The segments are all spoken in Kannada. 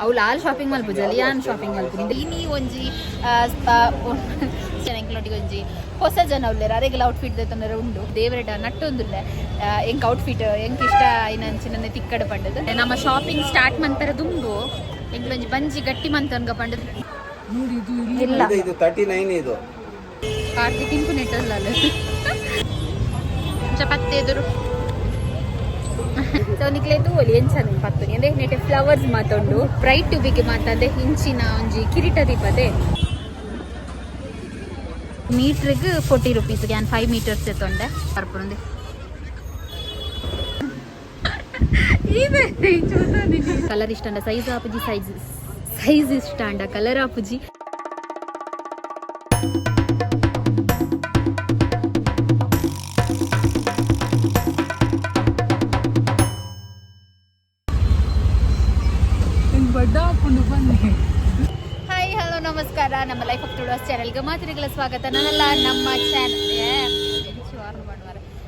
ಅವಳು ಆಲ್ ಶಾಪಿಂಗ್ ಮಲ್ಪುಜಲ್ಲಿ ಯಾನ್ ಶಾಪಿಂಗ್ ಮಲ್ಪುನಿ ಇನಿ ಒಂಜಿ ಎಂಕ್ಲೊಟ್ಟಿಗೆ ಒಂಜಿ ಹೊಸ ಜನ ಉಲ್ಲೇರ ಅರೆಗೆಲ್ಲ ಔಟ್ಫಿಟ್ ತೊಂದರೆ ಉಂಡು ದೇವರೆಡ ನಟ್ಟೊಂದುಲ್ಲೆ ಎಂಕ್ ಔಟ್ಫಿಟ್ ಎಂಕ್ ಇಷ್ಟ ಐನಂಚಿನ ತಿಕ್ಕಡ ಪಂಡದು ನಮ್ಮ ಶಾಪಿಂಗ್ ಸ್ಟಾರ್ಟ್ ಮಂತರ ದುಂಬು ಎಂಕ್ಲೊಂಜಿ ಬಂಜಿ ಗಟ್ಟಿ ಮಂತನ್ಗ ಪಂಡದು ಇಲ್ಲ ಇದು 39 ಇದು ಕಾರ್ತಿ ತಿಂಪು ನೆಟ್ಟಲ್ಲ ಚಪಾತಿ ಎದುರು ಸೊ ನಿಕ್ಲೆ ತೂವೊಲಿ ಎಂಚಂದ ಪತ್ತುನಿ ಅಂದ್ರೆ ನೆಟ್ಟೆ ಫ್ಲವರ್ಸ್ ಮಾತೊಂಡು ಬ್ರೈಟ್ ಟುಬಿಗೆ ಮಾತಂದೆ ಇಂಚಿನ ಒಂಜಿ ಕಿರೀಟ ದೀಪದೆ ಮೀಟ್ರಿಗೆ 40 rupees ನಾನು 5 meters ಎತ್ತೊಂಡೆ ಬರ್ಪುಂದೆ ಕಲರ್ ಇಷ್ಟ ಅಂಡ ಸೈಜ್ ಆಪುಜಿ ಸೈಜ್ ಇಷ್ಟ ಅಂಡ ಕಲರ್ ಆಪುಜಿ ಹಾಯ್ ಹಲೋ ನಮಸ್ಕಾರ ನಮ್ಮ ಲೈಫ್ ಆಫ್ ಟುಡೋಸ್ ಚಾನೆಲ್ಗೆ ಮಾತಿರಿಗಳ ಸ್ವಾಗತ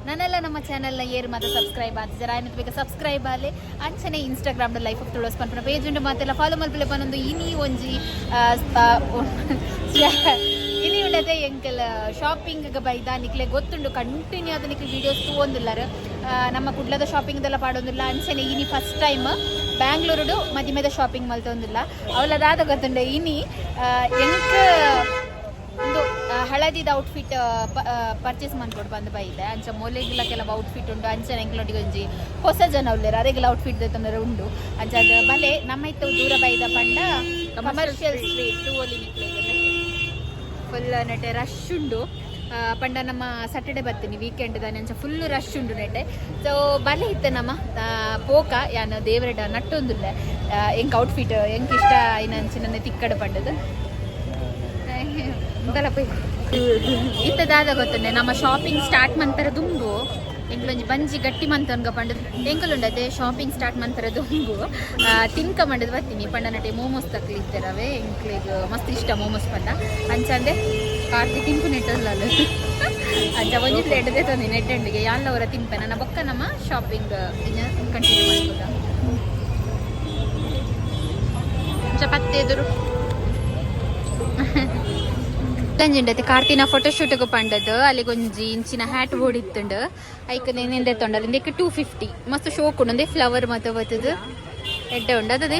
ನನ್ನೆಲ್ಲ ನಮ್ಮ ಚಾನೆಲ್ನ ಏರು ಮಾತ್ರ ಸಬ್ಸ್ಕ್ರೈಬ್ ಆದ ಜರ ಏನಂತ ಬೇಕು ಸಬ್ಸ್ಕ್ರೈಬ್ ಆಗಲಿ ಅಂಚನೆ ಇನ್ಸ್ಟಾಗ್ರಾಮ್ನ ಲೈಫ್ ಆಫ್ ಟುಡೋಸ್ ಪಂಪನ ಪೇಜ್ ಉಂಟು ಮಾತೆಲ್ಲ ಫಾಲೋ ಮಲ್ಪಲೆ ಬಂದೊಂದು ಇನಿ ಒಂಜಿ ಇನಿ ಉಂಡದೆ ಎಂಕಲ್ ಶಾಪಿಂಗ್ ಬೈದ ನಿಕ್ಲೆ ಗೊತ್ತುಂಡು ಕಂಟಿನ್ಯೂ ಆದ ನಿಕ್ಲೆ ವೀಡಿಯೋಸ್ ತೂವೊಂದುಲ್ಲಾರ ನಮ್ಮ ಕುಡ್ಲದ ಶಾಪಿಂಗ್ದೆಲ್ಲ ಪಾಡೊಂದಿಲ್ಲ ಅಂಚನೆ ಇನಿ ಫಸ್ಟ್ ಟೈಮ್ ಬ್ಯಾಂಗ್ಳೂರುಡು ಮದಿಮೆದ ಶಾಪಿಂಗ್ ಮಲ್ತೊಂದಿಲ್ಲ ಅವಳದಾದ ಗೊತ್ತುಂಡೆ ಇನಿ ಎಂಕ್ ಒಂದು ಹಳದಿದ ಔಟ್ಫಿಟ್ ಪರ್ಚೇಸ್ ಮಾಡ್ಕೊಂಡು ಬಂದು ಬೈದೆ ಅಂಚ ಮೊಲೆಗಿಲ್ಲ ಕೆಲವು ಔಟ್ಫಿಟ್ ಉಂಟು ಅಂಚನೆ ಎಂಕ್ಲೊಟ್ಟಿಗೆ ಒಂಜಿ ಹೊಸ ಜನ ಉಲ್ಲೇರ ಅರೆಗೆಲ್ಲ ಔಟ್ಫಿಟ್ ತೊಂದರೆ ಉಂಡು ಅಂಚ ಅದು ಬಲೆ ನಮ್ಮ ಇತ್ತು ದೂರ ಬೈದ ಪಂಡ ಕಮರ್ಷಿಯಲ್ ಸ್ಟ್ರೀಟ್ ಟೂವಲ್ಲಿ ನಿಕ್ಲೆ ಫುಲ್ ನೆಟ್ಟೆ ರಶ್ ಉಂಡು ಪಂಡ ನಮ್ಮ ಸ್ಯಾಟರ್ಡೆ ಬರ್ತೀನಿ ವೀಕೆಂಡ್ ದಾನೆ ಅಂಚ ಫುಲ್ ರಶ್ ಉಂಡು ನೆಟ್ಟೆ ಸೊ ಬಲೆ ಇತ್ತೆ ನಮ್ಮ ಪೋಕ ಯಾನು ದೇವರೆಡ ನಟ್ಟೊಂದುಲ್ಲೆ ಎಂಕ್ ಔಟ್ಫಿಟ್ ಎಂಕ್ ಇಷ್ಟ ಐನಂಚಿನ ತಿಕ್ಕಡ ಪಂಡದು ಇತ್ತದಾದ ಗೊತ್ತುಂಡೆ ನಮ್ಮ ಶಾಪಿಂಗ್ ಸ್ಟಾರ್ಟ್ ಮಂತರ ದುಂಬು ಎಂಕ್ಲೊಂಜಿ ಬಂಜಿ ಗಟ್ಟಿ ಮಂತನ್ಗ ಪಂಡದು ಎಂಕಲುಂಡದೆ ಶಾಪಿಂಗ್ ಸ್ಟಾರ್ಟ್ ಮಂತರ ದುಂಬು ತಿನ್ಕ ಮಂಡದು ಬರ್ತೀನಿ ಪಂಡ ನಟೆ ಮೋಮೋಸ್ ತಕ್ಲಿತ್ತರವೆ ಎಂಕ್ಲಿಗೆ ಮಸ್ತ್ ಇಷ್ಟ ಮೋಮೋಸ್ ಪಂಡ ಅಂಚಂದೆ ಕಾರ್ತಿ ತಿಂಪು ನೆಟ್ಟಲ್ಲ ಅಂಚ ಒಂಜಿ ಪ್ಲೇಟ್ ತಂದಿ ನೆಟ್ಟಂಡಿಗೆ ಯಾಲ್ಲವರ ತಿಂಪೆ ನನ್ನ ಬೊಕ್ಕ ನಮ್ಮ ಶಾಪಿಂಗ್ ಇನ್ನು ಕಂಟಿನ್ಯೂ ಮಾಡ್ಬೋದ ಚಪಾತಿ ಎದುರು ಗಂಜಿಂಡತಿ ಕಾರ್ತಿನ ಫೋಟೋಶೂಟ್ಗೆ ಪಂಡದು ಅಲ್ಲಿಗೆ ಒಂಜಿ ಇಂಚಿನ ಹ್ಯಾಟ್ ಓಡಿತ್ತುಂಡು ಐಕ್ ನೆಂದೆ ತೊಂಡರು ಇಂದಕ್ಕೆ 250 ಮಸ್ತ್ ಶೋಕ್ ಉಂಡು ಫ್ಲವರ್ ಮತ್ತೆ ಬತ್ತದು ಎಡ್ಡೆ ಉಂಡು ಅದೇ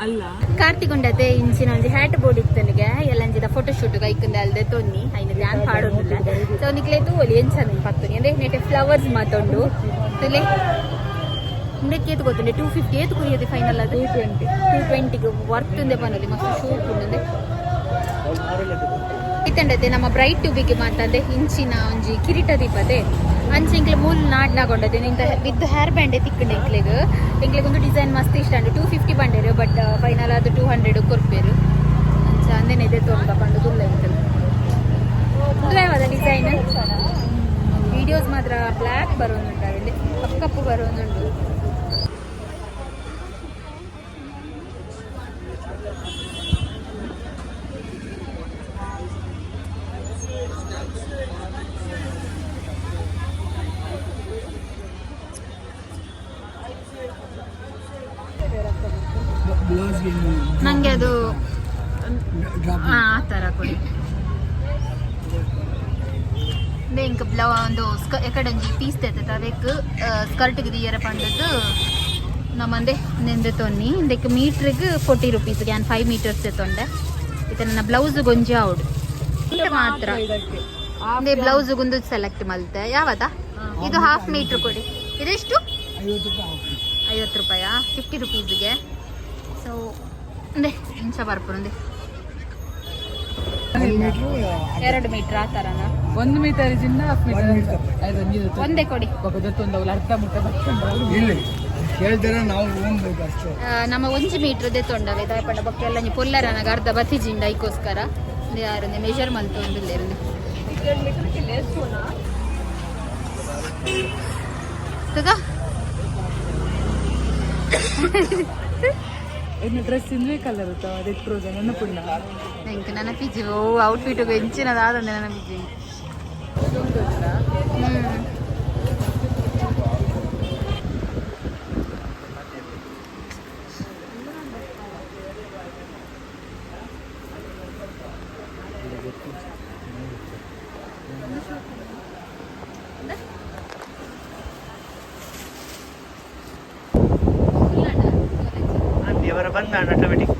ಅಲ್ಲ ಕಾರ್ತಿಕ್ ಉಂಡತೆ ಇಂಚಿನ ಒಂಜಿ ಹ್ಯಾಟ್ ಬೋರ್ಡ್ ಇತ್ತನಿಗೆ ಎಲ್ಲಂಜಿದ ಫೋಟೋಶೂಟ್ಗೆ ಐಕಂದ ಅಲ್ದೆ ತೊನ್ನಿ ಐನ ಧ್ಯಾನ್ ಪಾಡೋದಿಲ್ಲ ಸೊ ನಿಕ್ಲೆ ತೂವೊಲಿ ಎಂಚಂದ ಪತ್ತುನಿ ಅಂದ್ರೆ ನೆಟ್ಟೆ ಫ್ಲವರ್ಸ್ ಮಾತೊಂಡು ತುಲೆ ಇಂದಕ್ಕೆ ಏತು ಗೊತ್ತುಂಡೆ 250 ಏತು ಕುರಿಯೋದು ಫೈನಲ್ ಅದು 220ಗೆ ವರ್ತ್ ಉಂದೆ ಪನ್ನೋಲಿ ಮಸ್ತ್ ಶೋಕ್ ಉಂಡು ಇತ್ತಂಡತೆ ನಮ್ಮ ಬ್ರೈಟ್ ಟುಬಿಗೆ ಮಾತಂದೆ ಇಂಚಿನ ಒಂಜಿ ಕಿರೀಟ ದೀಪದೆ ಅಂಚೆ ಇಂಕ್ಲೆ ಮೂಲ್ ನಾಡ್ನಾಗೊಂಡದೆ ನಿಂತ ವಿತ್ ಹೇರ್ ಬ್ಯಾಂಡೆ ತಿಕ್ಕಂಡೆ ಇಂಕ್ಲೆಗೆ ಒಂದು ಡಿಸೈನ್ ಮಸ್ತ್ ಇಷ್ಟ ಅಂಡು 250 ಬಂಡೇರು ಬಟ್ ಫೈನಲ್ ಅದು 200 ಕೊರ್ಪೇರು ಅಂಚ ಅಂದೇನೆ ಇದೆ ತೋರ್ಗ ಪಂಡು ದುಲ್ಲ ಇಂಕಲ್ ಮುದ್ಲಾಯವಾದ ಡಿಸೈನ್ ವಿಡಿಯೋಸ್ ಮಾತ್ರ ಬ್ಲ್ಯಾಕ್ ಬರೋದುಂಟು ಅಲ್ಲಿ ಕಪ್ಪು ಬರೋದುಂಟು ನಂಗೆ ಅದು ಆ ಥರ ಕೊಡಿ ಇಂಕ ಒಂದು ಎಕಡಂಜಿ ಪೀಸ್ ತೆತ್ತ ಅದಕ್ಕೆ ಸ್ಕರ್ಟ್ಗೆ ದಿಯರ ಪಂಡದು ನಮ್ಮಂದೆ ನೆಂದೆ ತೊನ್ನಿ ಇದಕ್ಕೆ ಮೀಟ್ರಿಗೆ 40 rupees ನಾನು 5 meters ತೊಂಡೆ ಇದು ನನ್ನ ಬ್ಲೌಸ್ ಗೊಂಜಿ ಅವಡು ಇದು ಮಾತ್ರ ಅದೇ ಬ್ಲೌಸ್ ಗುಂದು ಸೆಲೆಕ್ಟ್ ಮಲ್ತೆ ಯಾವತ್ತ ಇದು 1/2 meter ಕೊಡಿ ಇದೆಷ್ಟು 50 ರೂಪಾಯಿ 50 rupeesಗೆ ಸೊ ಅಂದೆ ಇಂಚ ಬರ್ಪುರಂದೆ 2 ಮೀಟರ್ ಆ ಥರನಾ 1 ಮೀಟರ್ ಇಂದ 1/2 ಮೀಟರ್ ಒಂದೇ ಕೊಡಿ ಅರ್ಧ ನಮ್ಮ 1 ಮೀಟರ್ದೇ ತೊಂಡವೆ ದಯಪಡ ಬಕ್ಕ ಎಲ್ಲ ಪೊಲ್ಲರನಾಗ ಅರ್ಧ ಬತ್ತಿಜಿಂಡ ಐಕೋಸ್ಕರ ಯಾರಂದೆ ಮೆಜರ್ ಮಲ್ತು ಒಂದಿಲ್ಲ ಡ್ರೆಸ್ ಇಂದ್ರೆ ಕಲರ್ ನೆನಪುಂಡ ನಂಗೆ ನೆನಪಿಜಿ ಓ ಔಟ್ಫಿಟ್ ಹೆಂಚಿನದಾದಂದೆ ನೆನಪಿಜಿ ಬಂದ ಆಟೋಮೆಟಿಕ್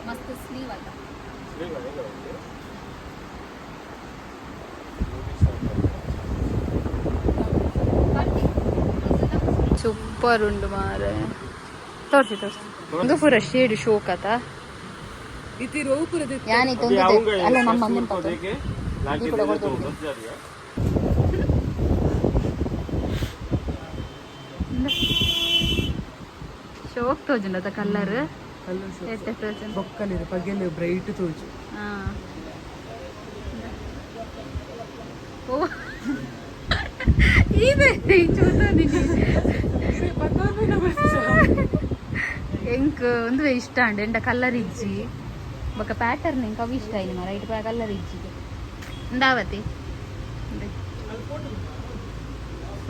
ಮಸ್ತ್ ಸ್ಲೀವ್ ಅಲ್ಲ ಸೂಪರ್ ಉಂಡು ಮಾರೆ ತೋರಿಸಿ ಒಂದು ಪೂರ ಶೇಡ್ ಶೋಕ್ ಆತ ಇತಿ ರೋವು ಪೂರ ಯಾನಿ ತೊಂದರೆ ಅಲ್ಲ ನಮ್ಮ ಅಮ್ಮನ ಶೋಕ್ ತೋಜುಂಡ ಕಲರ್ ಬೊಕ್ಕಲಿದೆ ಪಗೆಲೆ ಬ್ರೈಟ್ ತೋಜು ಓ ಇದೆ ಚೂತಾನಿ ಎಂಕ್ ಒಂದು ಇಷ್ಟ ಅಂಡ್ ಎಂಡ ಕಲರ್ ಇಜ್ಜಿ ಬೊಕ್ಕ ಪ್ಯಾಟರ್ನ್ ಎಂಕ್ ಅವು ಇಷ್ಟ ಇಲ್ಲ ರೈಟ್ ಕಲರ್ ಇಜ್ಜಿಗೆ ಉಂದಾವತಿ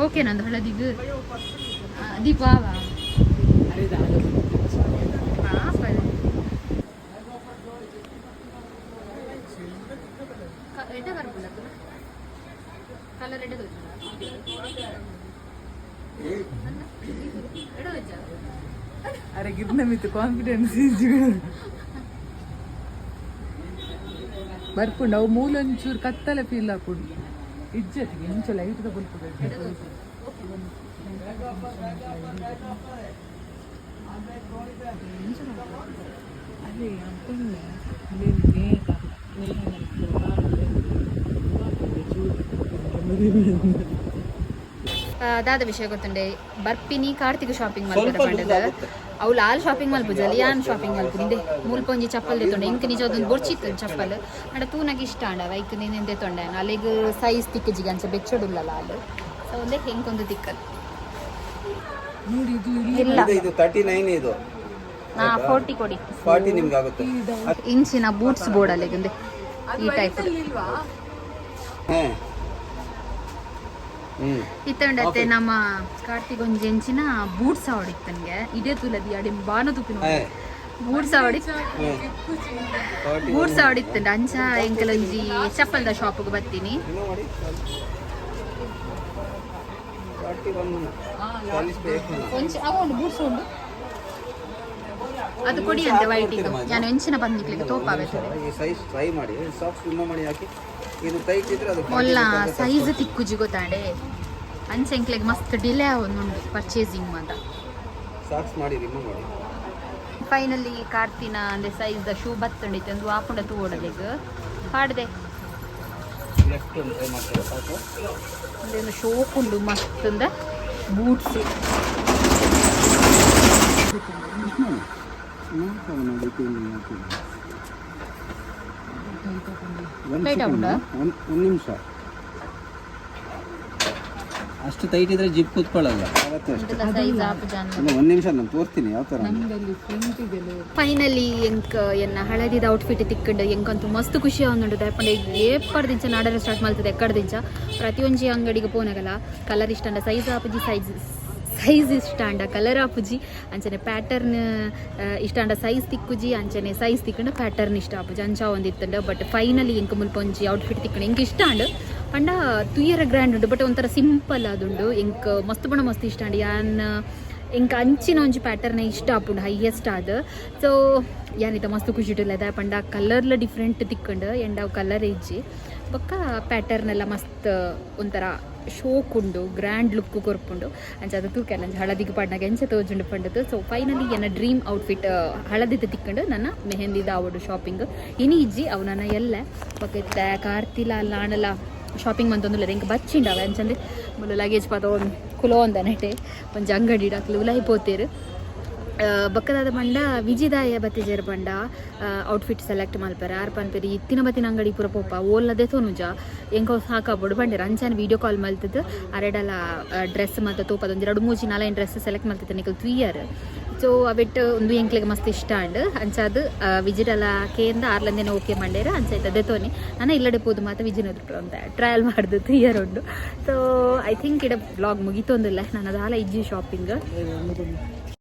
ಓಕೆ ನಂದು ಹಳದಿಗು ದೀಪಾವ ಕಲರ್ ಎಡೆ ಅರೆ ಗಿರ್ನ ಮಿತ್ತು ಕಾನ್ಫಿಡೆನ್ಸ್ ಬರ್ಪುಂಡು ಅವು ಮೂಲ ಒಂಚೂರು ಕತ್ತಲೆ ಫೀಲ್ ಹಾಕೊಂಡು ಇಜ್ಜತಿಗೆ ಇಂಚ ಲೈಟ್ ತಗೊಳ್ಬೇಕು ಅದೇ ಅಪ್ಪಲ್ಲ ದಾದ ವಿಷಯ ಗೊತ್ತುಂಡೆ ಬರ್ಪಿನಿ ಕಾರ್ತಿಕ್ ಶಾಪಿಂಗ್ ಮಲ್ಪದ ಪಂಡದ ಅವು ಲಾಲ್ ಶಾಪಿಂಗ್ ಮಲ್ಪುಜ ಲಿಯಾನ್ ಶಾಪಿಂಗ್ ಮಲ್ಪುಂಡೆ ಮುಲ್ಪೊಂಜಿ ಚಪ್ಪಲ್ ತೆತ್ತೊಂಡೆ ಇಂಕ್ ನಿಜ ಅದೊಂದು ಬೊಡ್ಚಿತ್ತು ಚಪ್ಪಲ್ ಅಂಡ ತೂನಾಗ ಇಷ್ಟ ಅಂಡ ವೈಕ್ ನೀನೆಂದೆ ತೊಂಡೆ ಅಲ್ಲಿಗೆ ಸೈಜ್ ತಿಕ್ಕಜಿಗೆ ಅಂಚ ಬೆಚ್ಚಡುಲ್ಲ ಲಾಲ್ ಸೊ ಒಂದೇ ಹೆಂಗೊಂದು ತಿಕ್ಕಲ್ ಇಲ್ಲ ಇದು 39 ಇದು 40 ಕೊಡಿ 40 ನಿಮ್ಗೆ ಆಗುತ್ತೆ ಇಂಚಿನ ಬೂಟ್ಸ್ ಬೋರ್ಡ್ ಅಲ್ಲಿ ಈ ಟೈಪ್ ಇತ್ತಂಡತ್ತೆ ನಮ್ಮ ಕಾರ್ತಿಕ್ ಒಂಜಿ ಎಂಚಿನ ಬೂಟ್ಸ್ ಆವಡಿತ್ತನ್ಗೆ ಇದೇ ತುಲದಿ ಅಡಿ ಬಾನ ತುಪ್ಪಿನ ಬೂಟ್ಸ್ ಆವಡಿತ್ತಂಡ ಅಂಚ ಎಂಕಲೊಂಜಿ ಚಪ್ಪಲ್ದ ಶಾಪ್ಗೆ ಬರ್ತೀನಿ ಅವನು ಬೂಟ್ಸ್ ಉಂಡು ಅದು ಕೊಡಿ ಅಂತೆ ವೈಟ್ ಇದು ನಾನು ಎಂಚಿನ ಬಂದಿಕ್ಲಿಕ್ಕೆ ತೋಪಾಗುತ್ತೆ ಮೊಲ್ಲ ಸೈಜ್ ತಿಕ್ಕುಜಿ ಗೊತ್ತಾಡೆ ಅಂಚೆಂಕ್ಲೆಗ್ ಮಸ್ತ್ ಡಿಲೇ ಆವೊಂದುಂಡು ಪರ್ಚೇಸಿಂಗ್ ಮಾತ ಫೈನಲಿ ಕಾರ್ತಿನ ಅಂದ್ರೆ ಸೈಜ್ ದ ಶೂ ಬತ್ತಂಡಿತ್ತು ಒಂದು ಆಪುಂಡ ತೂಡಲೆಗ್ ಪಾಡ್ದೆ ಒಂದು ಶೋಕ್ ಉಂಡು ಮಸ್ತ್ ಅಂದ ಬೂಟ್ಸ್ ಒಂದು ನಿಮಿಷ ಅಷ್ಟು ಟೈಟ್ ಇದ್ರೆ ಜಿಪ್ ಕೂತ್ಕೊಳ್ಳಲ್ಲ ಒಂದು ನಿಮಿಷ ನಾನು ತೋರಿಸ್ತೀನಿ ಯಾವ ಥರ ಫೈನಲಿ ಎಂಕ್ ಎನ್ನ ಹಳದಿದ ಔಟ್ಫಿಟ್ ತಿಕ್ಕೊಂಡು ಎಂಕಂತೂ ಮಸ್ತ್ ಖುಷಿ ಆವೊಂದುಂಡು ದಯಪಂಡ ಏಪರ್ದಿಂಚ ನಾಡರ ಸ್ಟಾರ್ಟ್ ಮಾಡ್ತದೆ ಎಕ್ಕಡ್ದಿಂಚ ಪ್ರತಿಯೊಂಜಿ ಅಂಗಡಿಗೆ ಪೋನಾಗಲ್ಲ ಕಲರ್ ಇಷ್ಟ ಅಂಡ ಸೈಜ್ ಆಪುಜಿ ಸೈಜ್ ಇಷ್ಟ ಅಂಡ ಕಲರ್ ಆಪುಜಿ ಅಂಚನೆ ಪ್ಯಾಟರ್ನ್ ಇಷ್ಟ ಅಂಡ ಸೈಜ್ ತಿಕ್ಕುಜಿ ಅಂಚನೆ ಸೈಜ್ ತಿಕ್ಕೊಂಡು ಪ್ಯಾಟರ್ನ್ ಇಷ್ಟ ಆಪುಜಿ ಅಂಚ ಒಂದಿತ್ತಂಡ ಬಟ್ ಫೈನಲಿ ಎಂಕ್ ಮುಲ್ಪೊಂಜಿ ಔಟ್ಫಿಟ್ ತಿಕ್ಕೊಂಡು ಎಂಕ್ ಇಷ್ಟ ಅಂಡ್ ಪಂಡ ತುಯ್ಯರ ಗ್ರ್ಯಾಂಡ್ ಉಂಡು ಬಟ್ ಒಂಥರ ಸಿಂಪಲ್ ಆದುಂಡು ಎಂಕ್ ಮಸ್ತ್ ಬಣ್ಣ ಮಸ್ತ್ ಇಷ್ಟ ಅಂಡ್ ಯಾನ್ ಎಂಕ್ ಅಂಚಿನ ಒಂಜಿ ಪ್ಯಾಟರ್ನ್ ಇಷ್ಟ ಆಪುಂಡು ಹೈಯೆಸ್ಟ್ ಆದ್ ಸೊ ಯಾನಿತ ಮಸ್ತ್ ಖುಷಿ ಇಟ್ಟಿಲ್ಲ ಪಂಡ ಕಲರ್ಲ ಡಿಫ್ರೆಂಟ್ ತಿಕ್ಕೊಂಡು ಎಂಡ್ ಅವು ಕಲರ್ ಇಜ್ಜಿ ಬೊಕ್ಕ ಪ್ಯಾಟರ್ನ್ ಎಲ್ಲ ಮಸ್ತ್ ಒಂಥರ ಶೋಕ್ ಉಂಡು ಗ್ರ್ಯಾಂಡ್ ಲುಕ್ ಕೊರ್ಪುಂಡು ಅಂಚ ಅದು ತೂಕೆಲ್ಲ ಹಳದಿಗೆ ಪಾಡ್ನಾಗ ಎಂಚ ತೋಜುಂಡು ಪಂಡದು ಸೊ ಫೈನಲಿ ನನ್ನ ಡ್ರೀಮ್ ಔಟ್ಫಿಟ್ ಹಳದಿದ ತಿಕ್ಕೊಂಡು ನನ್ನ ಮೆಹಂದಿದ ಆವಡು ಶಾಪಿಂಗ್ ಇನಿ ಇಜ್ಜಿ ಅವು ನನ್ನ ಎಲ್ಲ ಬೊಕ್ಕ ಕಾರ್ತಿಲ ಅಲ್ಲ ಆಣಲ ಶಾಪಿಂಗ್ ಮಂತೊಂದುಲ್ಲ ಎಂಕ್ ಬಚ್ಚಿಂಡವ ಅಂಚಂದ್ರೆ ಮುಳ್ಳು ಲಗೇಜ್ ಪಾತ ಒಂದು ಕುಲೋ ಒಂದ ನೆಟೆ ಒಂಜಿ ಅಂಗಡಿ ಡಾಕ್ಲು ಉಲಾಯಿಪೋತೇರು ಬಕ್ಕದಾದ ಪಂಡ ವಿಜಿದಾಯ ಬತ್ತಿಜೇರು ಪಂಡ ಔಟ್ಫಿಟ್ ಸೆಲೆಕ್ಟ್ ಮಲ್ಪರೆ ಆರು ಪನ್ಪೇರಿ ಇತ್ತಿನ ಬತ್ತಿನ ಅಂಗಡಿ ಪೂರ ಪೋಪ ಓಲ್ಲದೆ ತೋನುಜ ಎಂಕೋ ಸಾಕಾಗ್ಬೋಡು ಬಂಡೇರು ಅಂಚಾನ ವೀಡಿಯೋ ಕಾಲ್ ಮಲ್ತದ್ದು ಅರೆಡಲ ಡ್ರೆಸ್ ಮತ್ತು ತೋಪದ ಒಂದು 2-3 4 ಡ್ರೆಸ್ ಸೆಲೆಕ್ಟ್ ಮಲ್ತಿದ್ದೆ ನಿಕಲ್ 3 ಇಯರ್ ಸೊ ಅವಿಟ್ಟು ಒಂದು ಎಂಕ್ಲೆಗೆ ಮಸ್ತ್ ಇಷ್ಟ ಅಂಡ್ ಅಂಚಾದ ವಿಜಿಟ್ ಎಲ್ಲ ಕೇಂದ್ರ ಆರ್ಲಂದೇನೆ ಓಕೆ ಮಾಡ್ಯಾರ ಅಂಚಾಯ್ತದೆ ತೋನಿ ನಾನು ಇಲ್ಲಡೆ ಪೋದು ಮಾತ್ರ ವಿಜಿನದ್ರು ಅಂತ ಟ್ರಯಲ್ ಮಾಡ್ದು ಇಯರ್ ಉಂಡು ಸೊ ಐ ಥಿಂಕ್ ಇಡ ಬ್ಲಾಗ್ ಮುಗಿತೊಂದಿಲ್ಲ ನಾನು ಅದಾಲ ಇಜ್ಜಿ ಶಾಪಿಂಗ್